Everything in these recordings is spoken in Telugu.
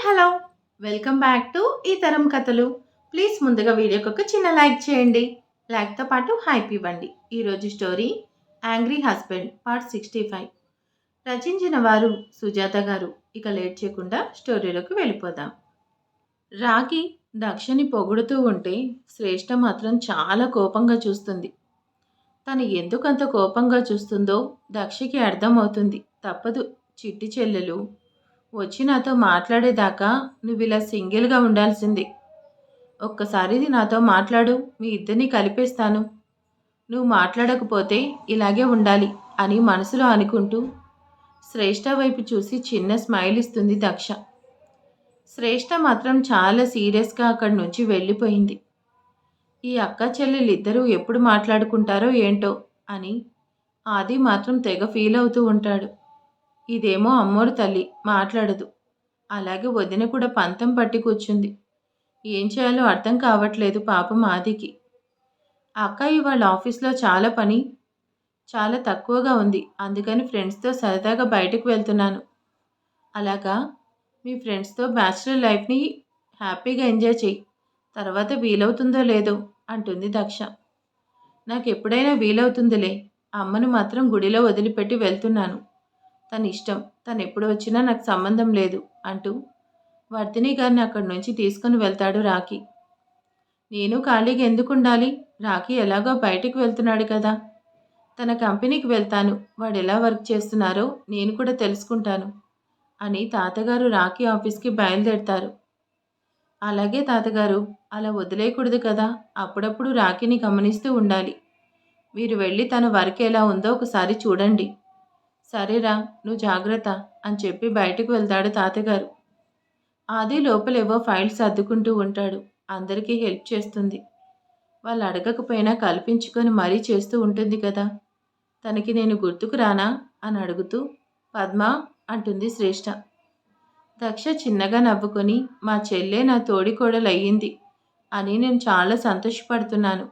హలో! వెల్కమ్ బ్యాక్ టు ఈ తరం కథలు. ప్లీజ్ ముందుగా వీడియోకి ఒక చిన్న లైక్ చేయండి. లైక్‌తో పాటు హైప్ ఇవ్వండి. ఈరోజు స్టోరీ 'యాంగ్రీ హస్బెండ్' పార్ట్ 65. రచించిన వారు సుజాత గారు. ఇక లేట్ చేయకుండా స్టోరీలోకి వెళ్ళిపోదాం. రాఖీ దక్షని పొగుడుతూ ఉంటే శ్రేష్ఠ మాత్రం చాలా కోపంగా చూస్తుంది. తను ఎందుకంత కోపంగా చూస్తుందో దక్షకి అర్థమవుతుంది. తప్పదు, చిట్టి చెల్లెలు వచ్చి నాతో మాట్లాడేదాకా నువ్విలా సింగిల్‌గా ఉండాల్సిందే. ఒక్కసారి నాతో మాట్లాడు, మీ ఇద్దరిని కలిపేస్తాను. నువ్వు మాట్లాడకపోతే ఇలాగే ఉండాలి అని మనసులో అనుకుంటూ శ్రేష్ఠ వైపు చూసి చిన్న స్మైల్ ఇస్తుంది దక్ష. శ్రేష్ఠ మాత్రం చాలా సీరియస్‌గా అక్కడి నుంచి వెళ్ళిపోయింది. ఈ అక్క చెల్లెలిద్దరూ ఎప్పుడు మాట్లాడుకుంటారో ఏంటో అని ఆది మాత్రం తెగ ఫీల్ అవుతూ ఉంటాడు. ఇదేమో అమ్మోరు తల్లి మాట్లాడదు. అలాగే వదిన కూడా పంతం పట్టి కూర్చుంది. ఏం చేయాలో అర్థం కావట్లేదు పాపం ఆదికి. అక్క ఇవాళ ఆఫీస్లో చాలా తక్కువగా ఉంది. అందుకని ఫ్రెండ్స్తో సరదాగా బయటకు వెళ్తున్నాను. అలాగా, మీ ఫ్రెండ్స్తో బ్యాచిలర్ లైఫ్ని హ్యాపీగా ఎంజాయ్ చెయ్యి. తర్వాత వీలవుతుందో లేదో అంటుంది దక్ష. నాకు ఎప్పుడైనా వీలవుతుందిలే. అమ్మను మాత్రం గుడిలో వదిలిపెట్టి వెళ్తున్నాను. తన ఇష్టం, తను ఎప్పుడు వచ్చినా నాకు సంబంధం లేదు అంటూ వర్ధిని గారిని అక్కడి నుంచి తీసుకుని వెళ్తాడు రాఖీ. నేను ఖాళీగా ఎందుకు ఉండాలి? రాఖీ ఎలాగో బయటికి వెళ్తున్నాడు కదా. తన కంపెనీకి వెళ్తాను. వాడు ఎలా వర్క్ చేస్తున్నారో నేను కూడా తెలుసుకుంటాను అని తాతగారు రాఖీ ఆఫీస్కి బయలుదేరతారు. అలాగే తాతగారు, అలా వదిలేయకూడదు కదా. అప్పుడప్పుడు రాఖీని గమనిస్తూ ఉండాలి. మీరు వెళ్ళి తన వర్క్ ఎలా ఉందో ఒకసారి చూడండి. సరేరా, నువ్వు జాగ్రత్త అని చెప్పి బయటకు వెళ్తాడు తాతగారు. ఆది లోపలేవో ఫైల్స్ సర్దుకుంటూ ఉంటాడు. అందరికీ హెల్ప్ చేస్తుంది. వాళ్ళు అడగకపోయినా కల్పించుకొని మరీ చేస్తూ ఉంటుంది కదా. తనకి నేను గుర్తుకు రానా అని అడుగుతూ పద్మ అంటుంది శ్రేష్ఠ. దక్ష చిన్నగా నవ్వుకొని మా చెల్లె నా తోడికోడలయ్యింది అని నేను చాలా సంతోషపడుతున్నాను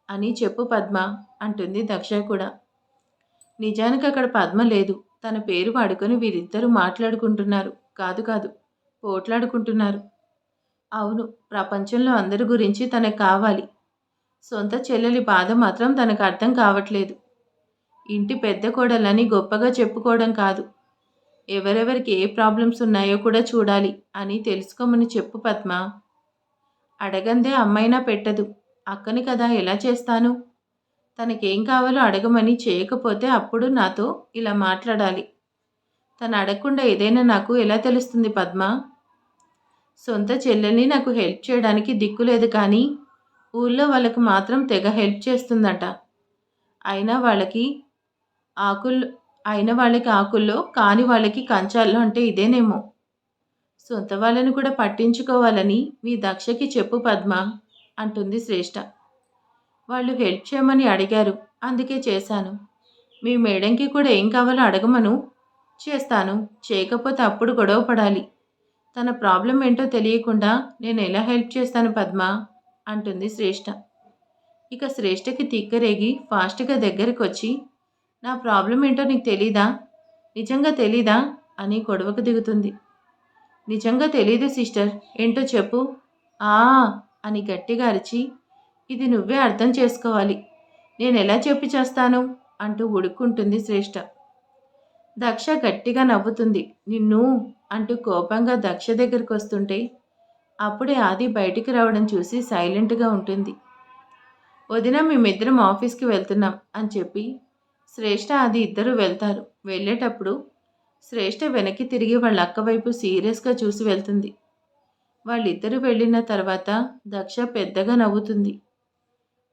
అని చెప్పు పద్మ అంటుంది దక్ష కూడా. నిజానికి అక్కడ పద్మ లేదు. తన పేరు వాడుకొని వీరిద్దరూ మాట్లాడుకుంటున్నారు. కాదు, పోట్లాడుకుంటున్నారు. అవును, ప్రపంచంలో అందరి గురించి తనకు కావాలి. సొంత చెల్లెలి బాధ మాత్రం తనకు అర్థం కావట్లేదు. ఇంటి పెద్ద కోడలని గొప్పగా చెప్పుకోవడం కాదు, ఎవరెవరికి ఏ ప్రాబ్లమ్స్ ఉన్నాయో కూడా చూడాలి అని తెలుసుకోమని చెప్పు పద్మ. అడగందే అమ్మైనా పెట్టదు. అక్కని కదా ఎలా చేస్తాను? తనకేం కావాలో అడగమని, చేయకపోతే అప్పుడు నాతో ఇలా మాట్లాడాలి. తను అడగకుండా ఏదైనా నాకు ఎలా తెలుస్తుంది పద్మ? సొంత చెల్లెల్ని నాకు హెల్ప్ చేయడానికి దిక్కులేదు, కానీ ఊళ్ళో వాళ్ళకి మాత్రం తెగ హెల్ప్ చేస్తుందట. అయినా వాళ్ళకి ఆకుల్లో ఆకుల్లో, కాని వాళ్ళకి కంచాల్లో అంటే ఇదేనేమో. సొంత వాళ్ళని కూడా పట్టించుకోవాలని మీ దక్షకి చెప్పు పద్మ అంటుంది శ్రేష్ఠ. వాళ్ళు హెల్ప్ చేయమని అడిగారు, అందుకే చేశాను. మీ మేడంకి కూడా ఏం కావాలో అడగమను, చేస్తాను. చేయకపోతే అప్పుడు గొడవ పడాలి. తన ప్రాబ్లం ఏంటో తెలియకుండా నేను ఎలా హెల్ప్ చేస్తాను పద్మ అంటుంది శ్రేష్ఠ. ఇక శ్రేష్ఠకి తిక్కరేగి ఫాస్ట్గా దగ్గరికి వచ్చి, నా ప్రాబ్లం ఏంటో నీకు తెలీదా? నిజంగా తెలీదా అని గొడవకు దిగుతుంది. నిజంగా తెలీదు సిస్టర్, ఏంటో చెప్పు ఆ అని గట్టిగా అరిచి, ఇది నువ్వే అర్థం చేసుకోవాలి. నేను ఎలా చెప్పి చేస్తాను అంటూ ఉడుక్కుంటుంది శ్రేష్ఠ. దక్ష గట్టిగా నవ్వుతుంది. నిన్ను అంటూ కోపంగా దక్ష దగ్గరికి వస్తుంటే అప్పుడే ఆది బయటికి రావడం చూసి సైలెంట్గా ఉంటుంది. వదిన, మేమిద్దరం ఆఫీస్కి వెళ్తున్నాం అని చెప్పి శ్రేష్ఠ ఆది ఇద్దరు వెళ్తారు. వెళ్ళేటప్పుడు శ్రేష్ఠ వెనక్కి తిరిగి వాళ్ళ అక్క వైపు సీరియస్గా చూసి వెళ్తుంది. వాళ్ళిద్దరూ వెళ్ళిన తర్వాత దక్ష పెద్దగా నవ్వుతుంది.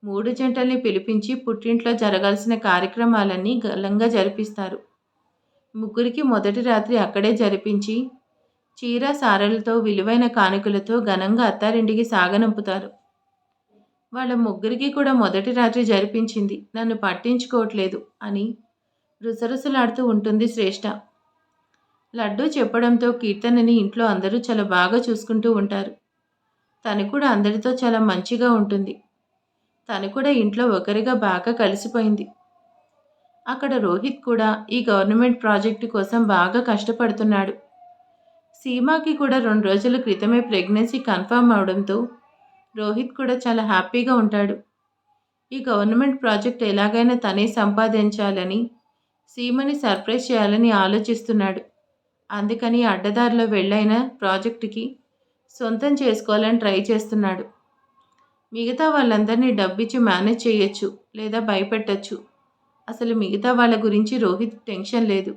3 జంటల్ని పిలిపించి పుట్టింట్లో జరగాల్సిన కార్యక్రమాలన్నీ ఘనంగా జరిపిస్తారు. ముగ్గురికి మొదటి రాత్రి అక్కడే జరిపించి చీర సారెలతో విలువైన కానుకలతో ఘనంగా అత్తారింటికి సాగనంపుతారు. వాళ్ళ ముగ్గురికి కూడా మొదటి రాత్రి జరిపించింది, నన్ను పట్టించుకోవట్లేదు అని రుసరుసలాడుతూ ఉంటుంది శ్రేష్ఠ. లడ్డు చెప్పడంతో కీర్తనని ఇంట్లో అందరూ చాలా బాగా చూసుకుంటూ ఉంటారు. తను కూడా అందరితో చాలా మంచిగా ఉంటుంది. తను కూడా ఇంట్లో ఒకరిగా బాగా కలిసిపోయింది. అక్కడ రోహిత్ కూడా ఈ గవర్నమెంట్ ప్రాజెక్టు కోసం బాగా కష్టపడుతున్నాడు. సీమాకి కూడా 2 రోజుల క్రితమే ప్రెగ్నెన్సీ కన్ఫర్మ్ అవడంతో రోహిత్ కూడా చాలా హ్యాపీగా ఉంటాడు. ఈ గవర్నమెంట్ ప్రాజెక్ట్ ఎలాగైనా తనే సంపాదించాలని, సీమని సర్ప్రైజ్ చేయాలని ఆలోచిస్తున్నాడు. అందుకని అడ్డదారిలో వెళ్ళైన ప్రాజెక్టుకి సొంతం చేసుకోవాలని ట్రై చేస్తున్నాడు. మిగతా వాళ్ళందరినీ డబ్బిచ్చి మేనేజ్ చేయొచ్చు లేదా భయపెట్టొచ్చు. అసలు మిగతా వాళ్ళ గురించి రోహిత్ టెన్షన్ లేదు.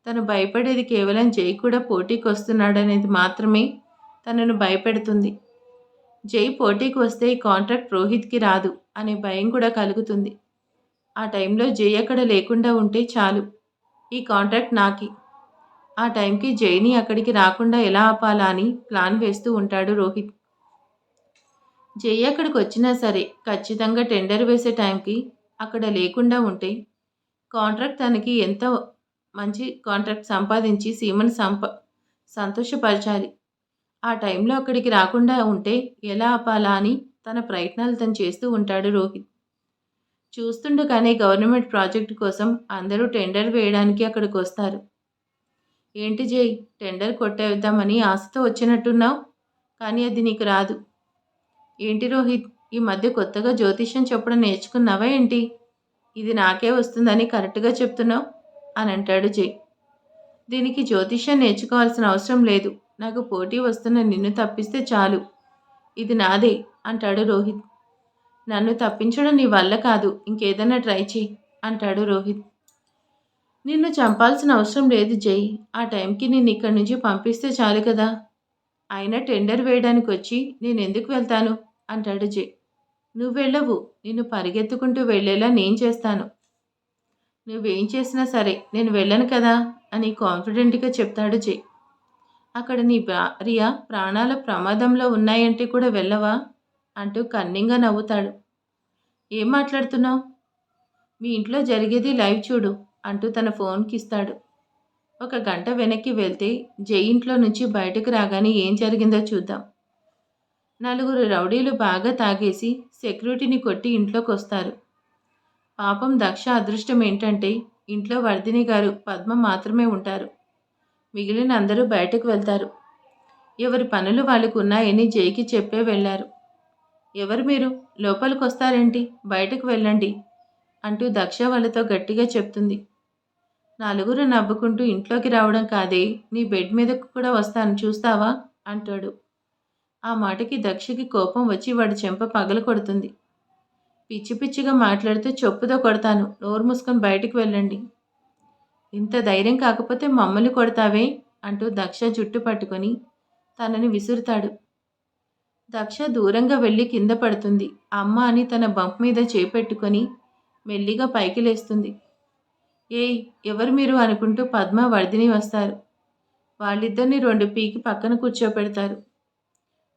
తను భయపడేది కేవలం జై కూడా పోటీకి వస్తున్నాడనేది మాత్రమే తనను భయపెడుతుంది. జై పోటీకి వస్తే ఈ కాంట్రాక్ట్ రోహిత్కి రాదు అనే భయం కూడా కలుగుతుంది. ఆ టైంలో జై అక్కడ లేకుండా ఉంటే చాలు, ఈ కాంట్రాక్ట్ నాకి. ఆ టైంకి జైని అక్కడికి రాకుండా ఎలా ఆపాలా అని ప్లాన్ వేస్తూ ఉంటాడు రోహిత్. జై అక్కడికి వచ్చినా సరే ఖచ్చితంగా టెండర్ వేసే టైంకి అక్కడ లేకుండా ఉంటే కాంట్రాక్ట్ తనకి ఎంతో మంచి కాంట్రాక్ట్ సంపాదించి సీమను సంతోషపరచాలి. ఆ టైంలో అక్కడికి రాకుండా ఉంటే ఎలా ఆపాలా అని తన ప్రయత్నాలు తను చేస్తూ ఉంటాడు రోహిత్. చూస్తుండగానే గవర్నమెంట్ ప్రాజెక్టు కోసం అందరూ టెండర్ వేయడానికి అక్కడికి వస్తారు. ఏంటి జై, టెండర్ కొట్టేద్దామని ఆశతో వచ్చినట్టున్నావు, కానీ అది నీకు రాదు. ఏంటి రోహిత్, ఈ మధ్య కొత్తగా జ్యోతిష్యం చెప్పడం నేర్చుకున్నావా ఏంటి? ఇది నాకే వస్తుందని కరెక్ట్గా చెప్తున్నావు అని అంటాడు జై. దీనికి జ్యోతిష్యం నేర్చుకోవాల్సిన అవసరం లేదు. నాకు పోటీ వస్తున్న నిన్ను తప్పిస్తే చాలు, ఇది నాదే అంటాడు రోహిత్. నన్ను తప్పించడం నీ వల్ల కాదు, ఇంకేదైనా ట్రై చేయి అంటాడు రోహిత్. నిన్ను చంపాల్సిన అవసరం లేదు జై, ఆ టైంకి నిన్ను ఇక్కడి నుంచి పంపిస్తే చాలు కదా. అయినా టెండర్ వేయడానికి వచ్చి నేను ఎందుకు వెళ్తాను అంటాడు జై. నువ్వు వెళ్ళవు, నిన్ను పరిగెత్తుకుంటూ వెళ్ళేలా నేను చేస్తాను. నువ్వేం చేసినా సరే నేను వెళ్ళను కదా అని కాన్ఫిడెంట్గా చెప్తాడు జై. అక్కడ నీ భార్య ప్రాణాల ప్రమాదంలో ఉన్నాయంటే కూడా వెళ్ళవా అంటూ కన్నింగా నవ్వుతాడు. ఏం మాట్లాడుతున్నావు? మీ ఇంట్లో జరిగేది లైవ్ చూడు అంటూ తన ఫోన్కి ఇస్తాడు. 1 గంట వెనక్కి వెళ్తే జై ఇంట్లో నుంచి బయటకు రాగానే ఏం జరిగిందో చూద్దాం. 4 రౌడీలు బాగా తాగేసి సెక్యూరిటీని కొట్టి ఇంట్లోకి వస్తారు. పాపం దక్ష అదృష్టం ఏంటంటే ఇంట్లో వర్ధిని గారు, పద్మ మాత్రమే ఉంటారు. మిగిలిన అందరూ బయటకు వెళ్తారు. ఎవరి పనులు వాళ్ళకు ఉన్నాయని జైకి చెప్పే వెళ్ళారు. ఎవరు మీరు, లోపలికి వస్తారేంటి, బయటకు వెళ్ళండి అంటూ దక్ష వాళ్ళతో గట్టిగా చెప్తుంది. 4 నవ్వుకుంటూ ఇంట్లోకి రావడం కాదే, నీ బెడ్ మీదకు కూడా వస్తాను చూస్తావా అంటాడు. ఆ మాటకి దక్షకి కోపం వచ్చి వాడి చెంప పగల కొడుతుంది. పిచ్చి పిచ్చిగా మాట్లాడితే చెప్పుతో కొడతాను, నోరు మూసుకొని బయటికి వెళ్ళండి. ఇంత ధైర్యం కాకపోతే మమ్మల్ని కొడతావే అంటూ దక్ష జుట్టు పట్టుకొని తనని విసురుతాడు. దక్ష దూరంగా వెళ్ళి కింద పడుతుంది. అమ్మ అని తన బంప్ మీద చేపెట్టుకొని మెల్లిగా పైకి లేస్తుంది. ఏయ్, ఎవరు మీరు అనుకుంటూ పద్మ, వర్ధిని వస్తారు. వాళ్ళిద్దరిని 2 పీకి పక్కన కూర్చోపెడతారు.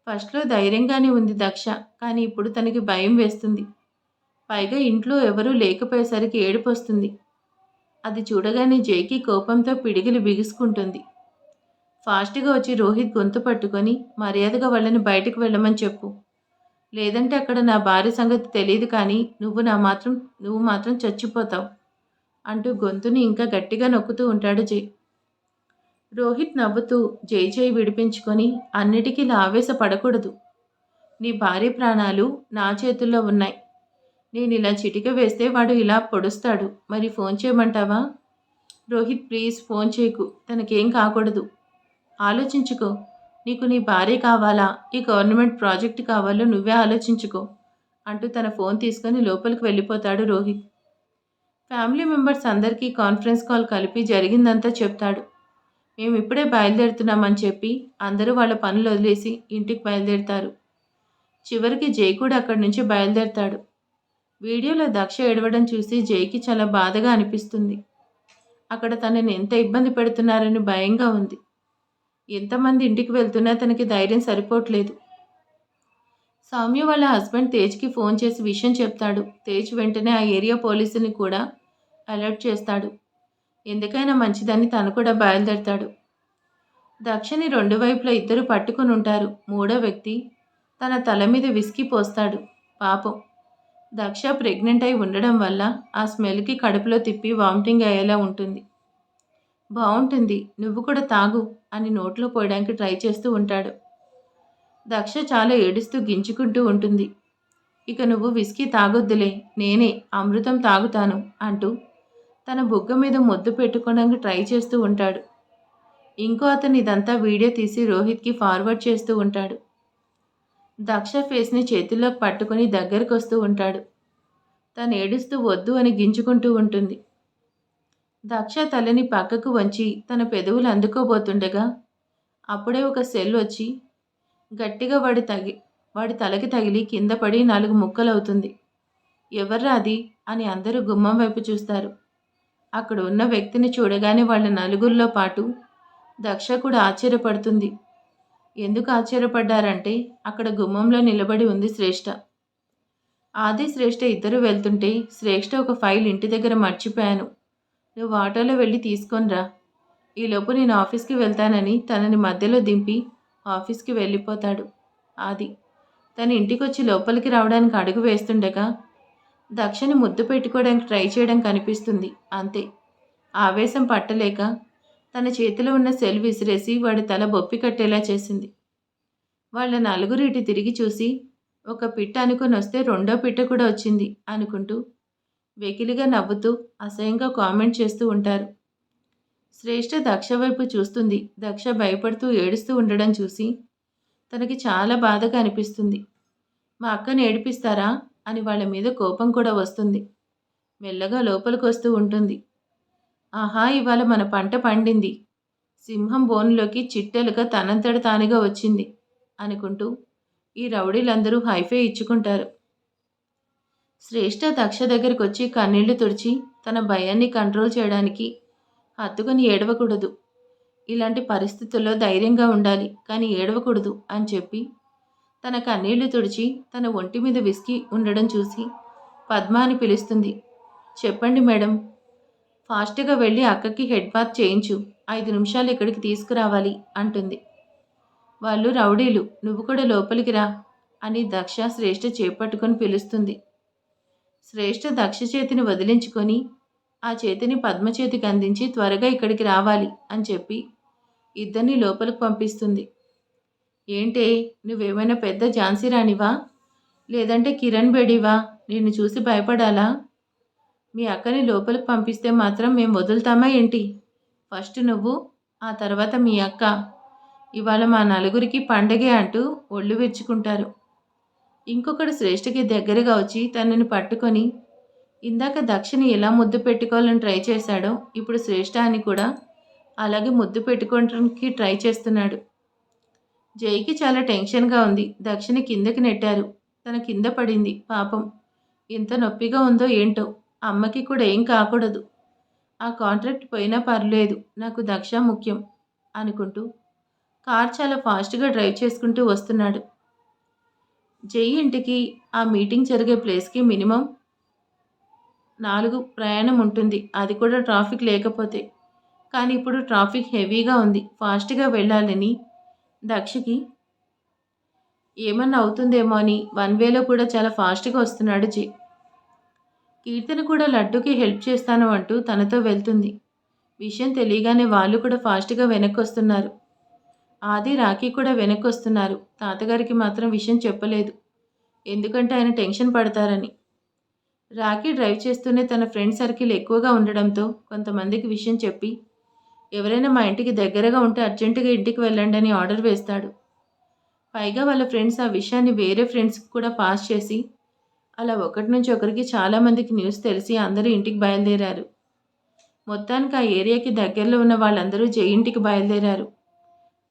ఫస్ట్లో ధైర్యంగానే ఉంది దక్ష, కానీ ఇప్పుడు తనకి భయం వేస్తుంది. పైగా ఇంట్లో ఎవరూ లేకపోయేసరికి ఏడుపు వస్తుంది. అది చూడగానే జైకి కోపంతో పిడికిలి బిగుసుకుంటుంది. ఫాస్ట్గా వచ్చి రోహిత్ గొంతు పట్టుకొని మర్యాదగా వాళ్ళని బయటకు వెళ్ళమని చెప్పు, లేదంటే అక్కడ నా భార్య సంగతి తెలియదు, కానీ నువ్వు మాత్రం చచ్చిపోతావు అంటూ గొంతుని ఇంకా గట్టిగా నొక్కుతూ ఉంటాడు జై. రోహిత్ నవ్వుతూ జై విడిపించుకొని, అన్నిటికీ ఇలా ఆవేశపడకూడదు. నీ భార్య ప్రాణాలు నా చేతుల్లో ఉన్నాయి. నేను ఇలా చిటిక వేస్తే వాడు ఇలా పొడుస్తాడు. మరి ఫోన్ చేయమంటావా? రోహిత్ ప్లీజ్ ఫోన్ చేయకు, తనకేం కాకూడదు. ఆలోచించుకో, నీకు నీ భార్య కావాలా, ఈ గవర్నమెంట్ ప్రాజెక్ట్ కావాలో నువ్వే ఆలోచించుకో అంటూ తన ఫోన్ తీసుకొని లోపలికి వెళ్ళిపోతాడు రోహిత్. ఫ్యామిలీ మెంబర్స్ అందరికీ కాన్ఫరెన్స్ కాల్ కలిపి జరిగిందంతా చెప్తాడు. మేము ఇప్పుడే బయలుదేరుతున్నామని చెప్పి అందరూ వాళ్ళ పనులు వదిలేసి ఇంటికి బయలుదేరుతారు. చివరికి జై కూడా అక్కడి నుంచి బయలుదేరుతాడు. వీడియోలో దక్ష ఏడవడం చూసి జైకి చాలా బాధగా అనిపిస్తుంది. అక్కడ తనని ఎంత ఇబ్బంది పెడుతున్నారని భయంగా ఉంది. ఎంతమంది ఇంటికి వెళ్తున్నా తనకి ధైర్యం సరిపోవట్లేదు. సౌమ్య వాళ్ళ హస్బెండ్ తేజ్కి ఫోన్ చేసి విషయం చెప్తాడు. తేజ్ వెంటనే ఆ ఏరియా పోలీసుల్ని కూడా అలర్ట్ చేస్తాడు. ఎందుకైనా మంచిదని తను కూడా బయలుదేరతాడు. దక్షని 2 వైపులా ఇద్దరు పట్టుకుని ఉంటారు. 3వ వ్యక్తి తన తల మీద విసికి పోస్తాడు. పాపం దక్ష ప్రెగ్నెంట్ అయి ఉండడం వల్ల ఆ స్మెల్కి కడుపులో తిప్పి వామిటింగ్ అయ్యేలా ఉంటుంది. బాగుంటుంది, నువ్వు కూడా తాగు అని నోట్లో పోయడానికి ట్రై చేస్తూ ఉంటాడు. దక్ష చాలా ఏడుస్తూ గింజుకుంటూ ఉంటుంది. ఇక నువ్వు విస్కీ తాగొద్దులే, నేనే అమృతం తాగుతాను అంటూ తన బుగ్గ మీద ముద్దు పెట్టుకోవడానికి ట్రై చేస్తూ ఉంటాడు. ఇంకో అతను ఇదంతా వీడియో తీసి రోహిత్కి ఫార్వర్డ్ చేస్తూ ఉంటాడు. దక్ష ఫేస్ని చేతుల్లోకి పట్టుకొని దగ్గరకు వస్తూ ఉంటాడు. తను ఏడుస్తూ వద్దు అని గింజుకుంటూ ఉంటుంది. దక్ష తలని పక్కకు వంచి తన పెదవులు అందుకోబోతుండగా అప్పుడే ఒక సెల్ వచ్చి గట్టిగా వాడి తలకి తగిలి కింద పడి 4 ముక్కలవుతుంది. ఎవర్రా అది అని అందరూ గుమ్మం వైపు చూస్తారు. అక్కడ ఉన్న వ్యక్తిని చూడగానే వాళ్ళ నలుగురిలో పాటు దక్ష కూడా ఆశ్చర్యపడుతుంది. ఎందుకు ఆశ్చర్యపడ్డారంటే అక్కడ గుమ్మంలో నిలబడి ఉంది శ్రేష్ఠ. ఆది శ్రేష్ఠ ఇద్దరు వెళ్తుంటే శ్రేష్ఠ ఒక ఫైల్ ఇంటి దగ్గర మర్చిపోయాను, నువ్వు ఆటోలో వెళ్ళి తీసుకొనిరా, ఈలోపు నేను ఆఫీస్కి వెళ్తానని తనని మధ్యలో దింపి ఆఫీస్కి వెళ్ళిపోతాడు ఆది. తన ఇంటికొచ్చి లోపలికి రావడానికి అడుగు వేస్తుండగా దక్షని ముద్దు పెట్టుకోవడానికి ట్రై చేయడం కనిపిస్తుంది. అంతే, ఆవేశం పట్టలేక తన చేతిలో ఉన్న సెల్ విసిరేసి వాడి తల బొప్పి కట్టేలా చేసింది. వాళ్ళ నలుగురు ఇటు తిరిగి చూసి ఒక పిట్ట అనుకుని వస్తే రెండో పిట్ట కూడా వచ్చింది అనుకుంటూ వెకిలిగా నవ్వుతూ అసహ్యంగా కామెంట్ చేస్తూ ఉంటారు. శ్రేష్ఠ దక్ష వైపు చూస్తుంది. దక్ష భయపడుతూ ఏడుస్తూ ఉండడం చూసి తనకి చాలా బాధగా అనిపిస్తుంది. మా అక్కని ఏడిపిస్తారా అని వాళ్ళ మీద కోపం కూడా వస్తుంది. మెల్లగా లోపలికి వస్తూ ఉంటుంది. ఆహా, ఇవాళ మన పంట పండింది, సింహం బోనులోకి చిట్టెలుక తనంతట తానుగా వచ్చింది అనుకుంటూ ఈ రౌడీలందరూ హైఫై ఇచ్చుకుంటారు. శ్రేష్ఠ దక్ష దగ్గరికి వచ్చి కన్నీళ్లు తుడిచి తన భయాన్ని కంట్రోల్ చేయడానికి హత్తుకొని ఏడవకూడదు, ఇలాంటి పరిస్థితుల్లో ధైర్యంగా ఉండాలి కానీ ఏడవకూడదు అని చెప్పి తన కన్నీళ్లు తుడిచి తన ఒంటి మీద విస్కీ ఉండడం చూసి పద్మ అని పిలుస్తుంది. చెప్పండి మేడం, ఫాస్ట్గా వెళ్ళి అక్కకి హెడ్ బాత్ చేయించు, 5 నిమిషాలు ఇక్కడికి తీసుకురావాలి అంటుంది. వాళ్ళు రౌడీలు, నువ్వు కూడా లోపలికి రా అని దక్ష శ్రేష్ఠ చేపట్టుకొని పిలుస్తుంది. శ్రేష్ఠ దక్ష చేతిని వదిలించుకొని ఆ చేతిని పద్మ చేతికి అందించి త్వరగా ఇక్కడికి రావాలి అని చెప్పి ఇద్దరిని లోపలికి పంపిస్తుంది. ఏంటే, నువ్వేమైనా పెద్ద ఝాన్సీ రాణివా లేదంటే కిరణ్ బేడీవా, నిన్ను చూసి భయపడాలా? మీ అక్కని లోపలికి పంపిస్తే మాత్రం మేము వదులుతామా ఏంటి? ఫస్ట్ నువ్వు, ఆ తర్వాత మీ అక్క, ఇవాళ మా నలుగురికి పండగే అంటూ ఒళ్ళు విరుచుకుంటారు. ఇంకొకడు శ్రేష్ఠకి దగ్గరగా వచ్చి తనని పట్టుకొని ఇందాక దక్షిని ఎలా ముద్దు పెట్టుకోవాలని ట్రై చేశాడో ఇప్పుడు శ్రేష్ఠ అని కూడా అలాగే ముద్దు పెట్టుకోవడానికి ట్రై చేస్తున్నాడు. జైకి చాలా టెన్షన్గా ఉంది. దక్షిని కిందకి నెట్టారు. తన కింద పడింది. పాపం ఎంత నొప్పిగా ఉందో ఏంటో. అమ్మకి కూడా ఏం కాకూడదు, ఆ కాంట్రాక్ట్ పోయినా పర్లేదు, నాకు దక్ష ముఖ్యం అనుకుంటూ కార్ చాలా ఫాస్ట్గా డ్రైవ్ చేసుకుంటూ వస్తున్నాడు. జై ఇంటికి ఆ మీటింగ్ జరిగే ప్లేస్కి మినిమం 4 ప్రయాణం ఉంటుంది, అది కూడా ట్రాఫిక్ లేకపోతే. కానీ ఇప్పుడు ట్రాఫిక్ హెవీగా ఉంది, ఫాస్ట్గా వెళ్ళాలని దక్షకి ఏమన్నా అవుతుందేమో అని 1 వేలో కూడా చాలా ఫాస్ట్గా వస్తున్నాడు జై. కీర్తన కూడా లడ్డుకి హెల్ప్ చేస్తాను అంటూ తనతో వెళ్తుంది. విషయం తెలియగానే వాళ్ళు కూడా ఫాస్ట్గా వెనక్కి వస్తున్నారు. ఆది రాఖీ కూడా వెనక్కి వస్తున్నారు. తాతగారికి మాత్రం విషయం చెప్పలేదు, ఎందుకంటే ఆయన టెన్షన్ పడతారని. రాఖీ డ్రైవ్ చేస్తూనే తన ఫ్రెండ్ సర్కిల్ ఎక్కువగా ఉండడంతో కొంతమందికి విషయం చెప్పి ఎవరైనా మా ఇంటికి దగ్గరగా ఉంటే అర్జెంటుగా ఇంటికి వెళ్ళండి అని ఆర్డర్ వేస్తాడు. పైగా వాళ్ళ ఫ్రెండ్స్ ఆ విషయాన్ని వేరే ఫ్రెండ్స్కి కూడా పాస్ చేసి అలా ఒకటి నుంచి ఒకరికి చాలామందికి న్యూస్ తెలిసి అందరూ ఇంటికి బయలుదేరారు. మొత్తానికి ఆ ఏరియాకి దగ్గరలో ఉన్న వాళ్ళందరూ జై ఇంటికి బయలుదేరారు.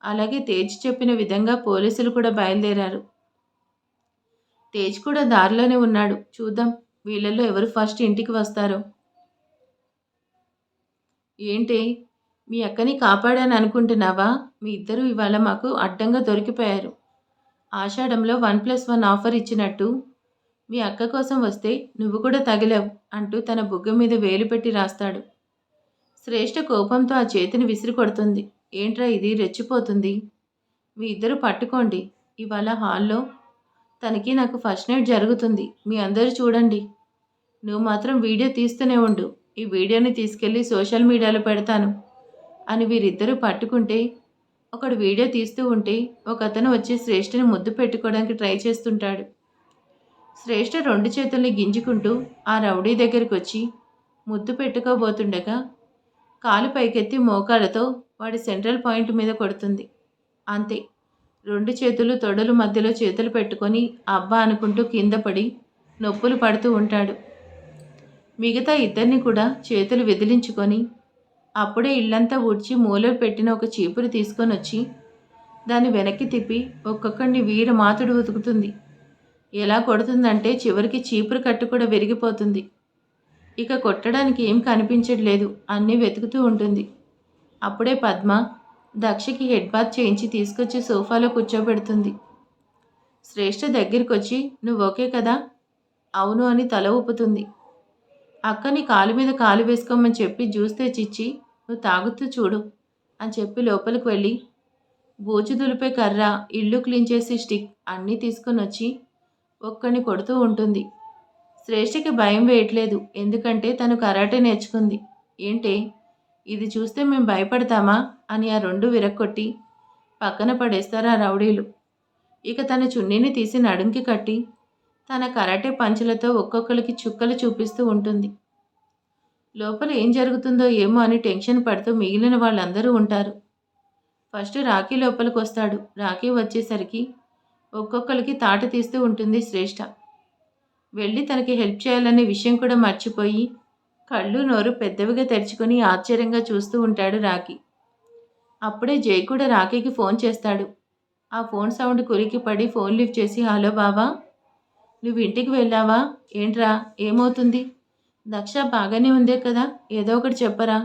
అలాగే తేజ్ చెప్పిన విధంగా పోలీసులు కూడా బయలుదేరారు. తేజ్ కూడా దారిలోనే ఉన్నాడు. చూద్దాం వీళ్ళల్లో ఎవరు ఫస్ట్ ఇంటికి వస్తారో. ఏంటి, మీ అక్కని కాపాడాను అనుకుంటున్నావా? మీ ఇద్దరు ఇవాళ మాకు అడ్డంగా దొరికిపోయారు. ఆషాఢంలో 1+1 ఆఫర్ ఇచ్చినట్టు మీ అక్క కోసం వస్తే నువ్వు కూడా తగిలావు అంటూ తన బుగ్గ మీద వేలు పెట్టి రాస్తాడు. శ్రేష్ఠ కోపంతో ఆ చేతిని విసిరి కొడుతుంది. ఏంట్రా ఇది, రెచ్చిపోతుంది. మీ ఇద్దరు పట్టుకోండి, ఇవాళ హాల్లో తనకి నాకు ఫస్ట్ నైట్ జరుగుతుంది, మీ అందరూ చూడండి. నువ్వు మాత్రం వీడియో తీస్తూనే ఉండు, ఈ వీడియోని తీసుకెళ్ళి సోషల్ మీడియాలో పెడతాను అని వీరిద్దరూ పట్టుకుంటే ఒకడు వీడియో తీస్తూ ఉంటే ఒకతను వచ్చి శ్రేష్ఠని ముద్దు పెట్టుకోవడానికి ట్రై చేస్తుంటాడు. శ్రేష్ఠ 2 చేతుల్ని గింజుకుంటూ ఆ రౌడీ దగ్గరికొచ్చి ముద్దు పెట్టుకోబోతుండగా కాలు పైకెత్తి మోకాళ్ళతో వాడి సెంట్రల్ పాయింట్ మీద కొడుతుంది. అంతే. 2 చేతులు తొడలు మధ్యలో చేతులు పెట్టుకొని అబ్బా అనుకుంటూ కింద పడి నొప్పులు పడుతూ ఉంటాడు. మిగతా ఇద్దరిని కూడా చేతులు విదిలించుకొని అప్పుడే ఇల్లంతా ఊడ్చి మూలలో పెట్టిన ఒక చీపురు తీసుకొనొచ్చి దాన్ని వెనక్కి తిప్పి ఒక్కొక్కడిని వీరమాతుడు ఉతుకుతుంది. ఎలా కొడుతుందంటే చివరికి చీపురు కట్టు కూడా విరిగిపోతుంది. ఇక కొట్టడానికి ఏం కనిపించట్లేదు, అన్నీ వెతుకుతూ ఉంటుంది. అప్పుడే పద్మ దక్షకి హెడ్ బాత్ చేయించి తీసుకొచ్చి సోఫాలో కూర్చోబెడుతుంది. శ్రేష్ఠ దగ్గరికొచ్చి నువ్వు ఓకే కదా? అవును అని తల ఊపుతుంది. అక్కని కాలు మీద కాలు వేసుకోమని చెప్పి జ్యూస్ తెచ్చిచ్చి నువ్వు తాగుతూ చూడు అని చెప్పి లోపలికి వెళ్ళి బూజు దులిపే కర్ర, ఇల్లు క్లీన్ చేసి స్టిక్ అన్నీ తీసుకొని వచ్చి ఒక్కడిని కొడుతూ ఉంటుంది. శ్రేష్ఠకి భయం వేయట్లేదు, ఎందుకంటే తను కరాటే నేర్చుకుంది. ఏంటే ఇది చూస్తే మేము భయపడతామా అని ఆ 2 విరక్కొట్టి పక్కన పడేస్తారు ఆ రౌడీలు. ఇక తన చున్నీని తీసి నడుంకి కట్టి తన కరాటే పంచులతో ఒక్కొక్కరికి చుక్కలు చూపిస్తూ ఉంటుంది. లోపల ఏం జరుగుతుందో ఏమో అని టెన్షన్ పడుతూ మిగిలిన వాళ్ళందరూ ఉంటారు. ఫస్ట్ రాఖీ లోపలికి వస్తాడు. రాఖీ వచ్చేసరికి ఒక్కొక్కరికి తాట తీస్తూ ఉంటుంది శ్రేష్ఠ. వెళ్ళి తనకి హెల్ప్ చేయాలనే విషయం కూడా మర్చిపోయి కళ్ళు నోరు పెద్దవిగా తెరుచుకొని ఆశ్చర్యంగా చూస్తూ ఉంటాడు రాఖీ. అప్పుడే జై కూడా రాఖీకి ఫోన్ చేస్తాడు. ఆ ఫోన్ సౌండ్ కురికి పడి ఫోన్ లిఫ్ట్ చేసి హలో బావా, నువ్వు ఇంటికి వెళ్ళావా? ఏంట్రా ఏమవుతుంది? దక్ష బాగానే ఉందే కదా, ఏదో ఒకటి చెప్పరా?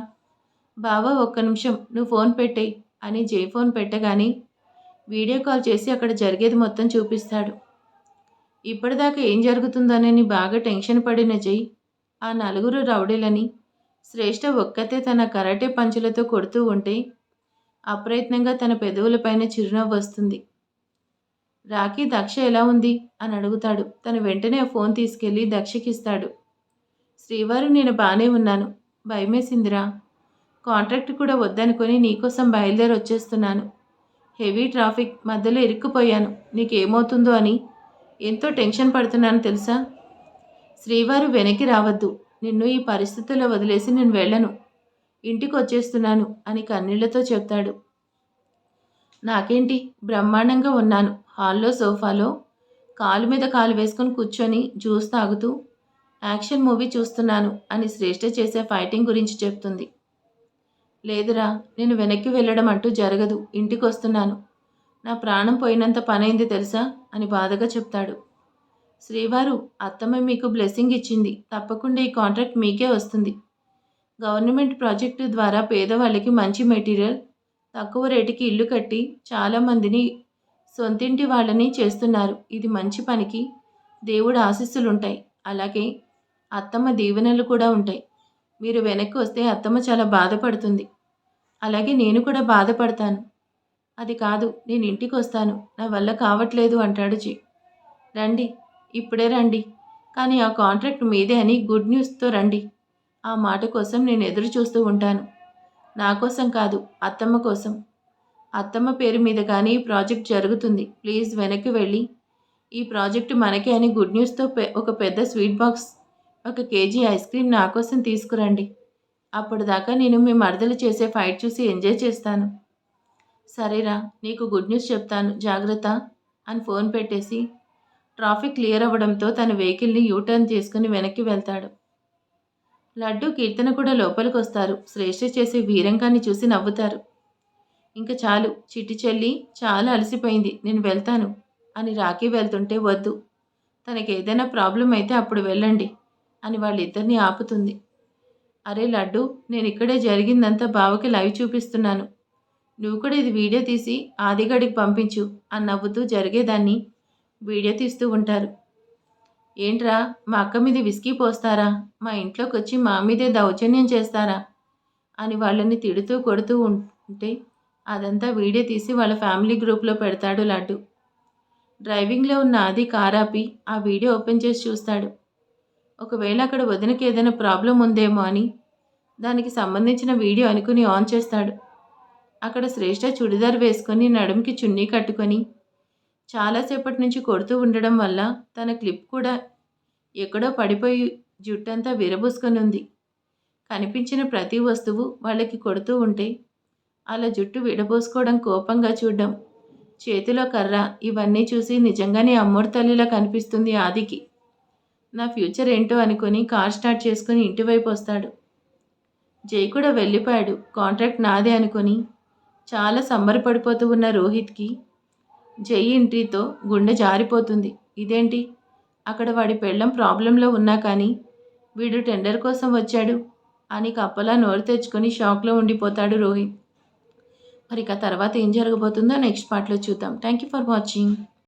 బావా ఒక్క నిమిషం నువ్వు ఫోన్ పెట్టేయి అని జై ఫోన్ పెట్టగానే వీడియో కాల్ చేసి అక్కడ జరిగేది మొత్తం చూపిస్తాడు. ఇప్పటిదాకా ఏం జరుగుతుందోనని బాగా టెన్షన్ పడిన జై ఆ 4 రౌడీలని శ్రేష్ఠ ఒక్కతే తన కరాటే పంచులతో కొడుతూ ఉంటే అప్రయత్నంగా తన పెదవులపైన చిరునవ్వు వస్తుంది. రాఖీ దక్ష ఎలా ఉంది అని అడుగుతాడు. తను వెంటనే ఆ ఫోన్ తీసుకెళ్ళి దక్షకిస్తాడు. శ్రీవారు నేను బాగానే ఉన్నాను, భయమేసిందిరా, కాంట్రాక్ట్ కూడా వద్దనుకొని నీకోసం బయలుదేరి వచ్చేస్తున్నాను. హెవీ ట్రాఫిక్ మధ్యలో ఇరుక్కుపోయాను, నీకేమవుతుందో అని ఎంతో టెన్షన్ పడుతున్నాను తెలుసా. శ్రీవారు వెనక్కి రావద్దు, నిన్ను ఈ పరిస్థితుల్లో వదిలేసి నేను వెళ్ళను, ఇంటికి వచ్చేస్తున్నాను అని కన్నీళ్లతో చెప్తాడు. నాకేంటి బ్రహ్మాండంగా ఉన్నాను, హాల్లో సోఫాలో కాలు మీద కాలు వేసుకొని కూర్చొని జ్యూస్ తాగుతూ యాక్షన్ మూవీ చూస్తున్నాను అని శ్రేష్ఠ చేసే ఫైటింగ్ గురించి చెప్తుంది. లేదురా, నేను వెనక్కి వెళ్ళడం అంటూ జరగదు, ఇంటికి వస్తున్నాను, నా ప్రాణం పోయినంత పనైంది తెలుసా అని బాధగా చెప్తాడు. శ్రీవారు అత్తమ్మ మీకు బ్లెస్సింగ్ ఇచ్చింది, తప్పకుండా ఈ కాంట్రాక్ట్ మీకే వస్తుంది. గవర్నమెంట్ ప్రాజెక్టు ద్వారా పేదవాళ్ళకి మంచి మెటీరియల్ తక్కువ రేటుకి ఇల్లు కట్టి చాలామందిని సొంతింటి వాళ్ళని చేస్తున్నారు. ఇది మంచి పనికి దేవుడు ఆశీస్సులుంటాయి, అలాగే అత్తమ్మ దీవెనలు కూడా ఉంటాయి. మీరు వెనక్కి వస్తే అత్తమ్మ చాలా బాధపడుతుంది, అలాగే నేను కూడా బాధపడతాను. అది కాదు, నేను ఇంటికి వస్తాను, నా వల్ల కావట్లేదు అంటాడు జీ. రండి, ఇప్పుడే రండి, కానీ ఆ కాంట్రాక్ట్ మీదే అని గుడ్ న్యూస్తో రండి. ఆ మాట కోసం నేను ఎదురు చూస్తూ ఉంటాను. నా కోసం కాదు, అత్తమ్మ కోసం. అత్తమ్మ పేరు మీద కానీ ఈ ప్రాజెక్ట్ జరుగుతుంది. ప్లీజ్ వెనక్కి వెళ్ళి ఈ ప్రాజెక్టు మనకే అని గుడ్ న్యూస్తో ఒక పెద్ద sweet box, 1 KG ice cream నా కోసం తీసుకురండి. అప్పటిదాకా నేను మీ మరదలు చేసే ఫైట్ చూసి ఎంజాయ్ చేస్తాను. సరేరా, నీకు గుడ్ న్యూస్ చెప్తాను, జాగ్రత్త అని ఫోన్ పెట్టేసి ట్రాఫిక్ క్లియర్ అవ్వడంతో తన వెహికల్ని యూటర్న్ చేసుకుని వెనక్కి వెళ్తాడు. లడ్డు, కీర్తన కూడా లోపలికి వస్తారు. శ్రేష్ఠ చేసే వీరంగాన్ని చూసి నవ్వుతారు. ఇంకా చాలు చిట్టి చెల్లి, చాలా అలసిపోయింది, నేను వెళ్తాను అని రాఖీ వెళ్తుంటే వద్దు, తనకి ఏదైనా ప్రాబ్లం అయితే అప్పుడు వెళ్ళండి అని వాళ్ళిద్దరినీ ఆపుతుంది. అరే లడ్డు, నేను ఇక్కడే జరిగిందంతా బావకి లైవ్ చూపిస్తున్నాను, నువ్వు కూడా ఇది వీడియో తీసి ఆదిగడికి పంపించు అని నవ్వుతూ జరిగేదాన్ని వీడియో తీస్తూ ఉంటారు. ఏంట్రా, మా అక్క మీద విస్కీ పోస్తారా, మా ఇంట్లోకి వచ్చి మా మీదే దౌర్జన్యం చేస్తారా అని వాళ్ళని తిడుతూ కొడుతూ ఉంటే అదంతా వీడియో తీసి వాళ్ళ ఫ్యామిలీ గ్రూప్లో పెడతాడు లడ్డు. డ్రైవింగ్లో ఉన్న ఆది కారాపి ఆ వీడియో ఓపెన్ చేసి చూస్తాడు. ఒకవేళ అక్కడ వదినకి ఏదైనా ప్రాబ్లం ఉందేమో అని దానికి సంబంధించిన వీడియో అనుకుని ఆన్ చేస్తాడు. అక్కడ శ్రేష్ఠ చుడిదార్ వేసుకొని నడుంకి చున్నీ కట్టుకొని చాలాసేపటి నుంచి కొడుతూ ఉండడం వల్ల తన క్లిప్ కూడా ఎక్కడో పడిపోయి జుట్టంతా విరబూసుకొని ఉంది. కనిపించిన ప్రతి వస్తువు వాళ్ళకి కొడుతూ ఉంటే అలా జుట్టు విడబోసుకోవడం, కోపంగా చూడడం, చేతిలో కర్ర ఇవన్నీ చూసి నిజంగానే అమ్మోరు తల్లిలా కనిపిస్తుంది ఆదికి. నా ఫ్యూచర్ ఏంటో అనుకొని కార్ స్టార్ట్ చేసుకుని ఇంటివైపు వస్తాడు. జై కూడా వెళ్ళిపోయాడు. కాంట్రాక్ట్ నాదే అనుకొని చాలా సంబరపడిపోతూ ఉన్న రోహిత్కి జై ఎంట్రీతో గుండె జారిపోతుంది. ఇదేంటి, అక్కడ వాడి పెళ్ళం ప్రాబ్లంలో ఉన్నా కానీ వీడు టెండర్ కోసం వచ్చాడు అని కప్పలా నోరు తెచ్చుకొని షాక్లో ఉండిపోతాడు రోహిత్. మరి ఇక తర్వాత ఏం జరగబోతుందో నెక్స్ట్ పార్ట్లో చూద్దాం. Thank you for watching.